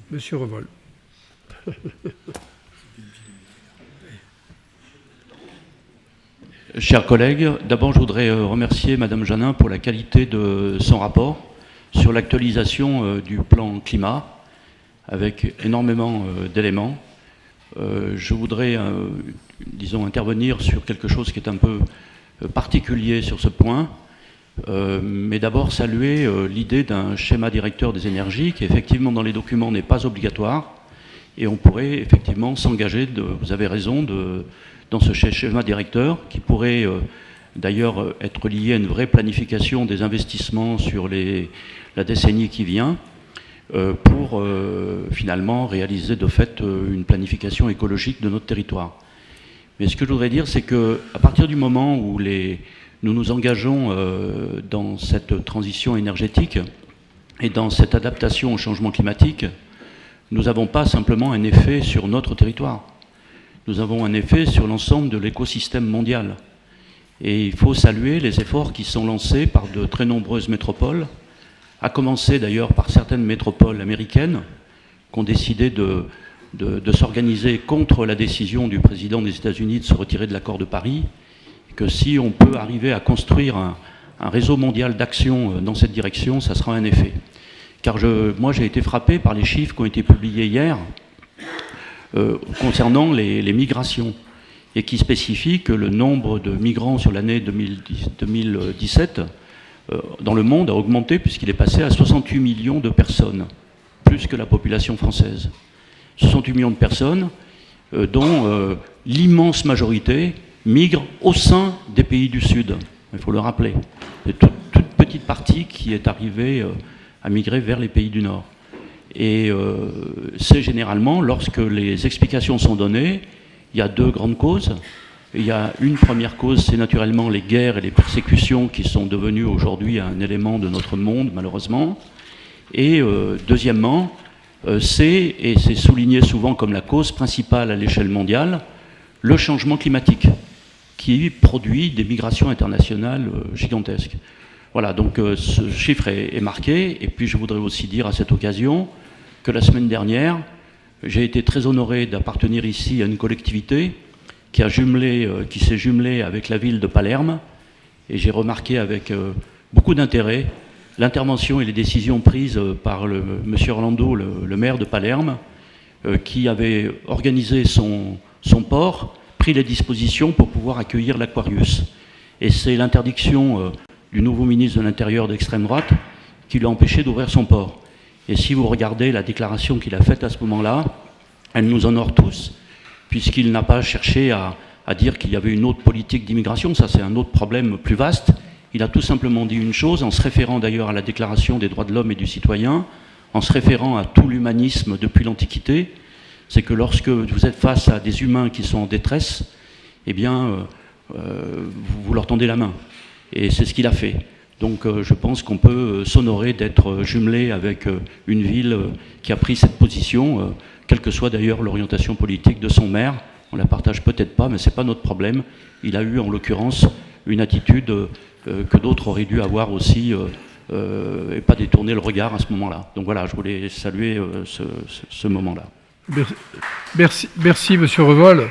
Monsieur Revol. Chers collègues, d'abord je voudrais remercier Madame Janin pour la qualité de son rapport sur l'actualisation du plan climat, avec énormément d'éléments. Je voudrais, disons, intervenir sur quelque chose qui est un peu particulier sur ce point, mais d'abord saluer l'idée d'un schéma directeur des énergies qui effectivement dans les documents n'est pas obligatoire, et on pourrait effectivement s'engager, vous avez raison, dans ce schéma directeur qui pourrait d'ailleurs être lié à une vraie planification des investissements sur la décennie qui vient, pour finalement réaliser de fait une planification écologique de notre territoire. Mais ce que je voudrais dire, c'est qu'à partir du moment où nous nous engageons dans cette transition énergétique et dans cette adaptation au changement climatique, nous n'avons pas simplement un effet sur notre territoire. Nous avons un effet sur l'ensemble de l'écosystème mondial. Et il faut saluer les efforts qui sont lancés par de très nombreuses métropoles, à commencer d'ailleurs par certaines métropoles américaines qui ont décidé de s'organiser contre la décision du président des États-Unis de se retirer de l'accord de Paris, et que si on peut arriver à construire un réseau mondial d'action dans cette direction, ça sera un effet. Car moi j'ai été frappé par les chiffres qui ont été publiés hier concernant les migrations, et qui spécifient que le nombre de migrants sur l'année 2017 dans le monde a augmenté puisqu'il est passé à 68 millions de personnes, plus que la population française. 68 millions de personnes dont l'immense majorité migrent au sein des pays du Sud. Il faut le rappeler. C'est toute petite partie qui est arrivée à migrer vers les pays du Nord. Et c'est généralement, lorsque les explications sont données, il y a deux grandes causes. Il y a une première cause, c'est naturellement les guerres et les persécutions qui sont devenues aujourd'hui un élément de notre monde, malheureusement. Et deuxièmement, et c'est souligné souvent comme la cause principale à l'échelle mondiale, le changement climatique, qui produit des migrations internationales gigantesques. Voilà, donc ce chiffre est marqué. Et puis je voudrais aussi dire à cette occasion que la semaine dernière, j'ai été très honoré d'appartenir ici à une collectivité qui s'est jumelée avec la ville de Palerme, et j'ai remarqué avec beaucoup d'intérêt l'intervention et les décisions prises par monsieur Orlando, le maire de Palerme, qui avait organisé son port, pris les dispositions pour pouvoir accueillir l'Aquarius. Et c'est l'interdiction du nouveau ministre de l'Intérieur d'extrême droite qui l'a empêché d'ouvrir son port. Et si vous regardez la déclaration qu'il a faite à ce moment-là, elle nous honore tous, puisqu'il n'a pas cherché à dire qu'il y avait une autre politique d'immigration. Ça, c'est un autre problème plus vaste. Il a tout simplement dit une chose, en se référant d'ailleurs à la Déclaration des droits de l'homme et du citoyen, en se référant à tout l'humanisme depuis l'Antiquité, c'est que lorsque vous êtes face à des humains qui sont en détresse, eh bien, vous leur tendez la main. Et c'est ce qu'il a fait. Donc je pense qu'on peut s'honorer d'être jumelé avec une ville qui a pris cette position, quelle que soit d'ailleurs l'orientation politique de son maire. On la partage peut-être pas, mais ce n'est pas notre problème. Il a eu en l'occurrence une attitude que d'autres auraient dû avoir aussi, et pas détourner le regard à ce moment-là. Donc voilà, je voulais saluer ce moment-là. Merci, monsieur Revol.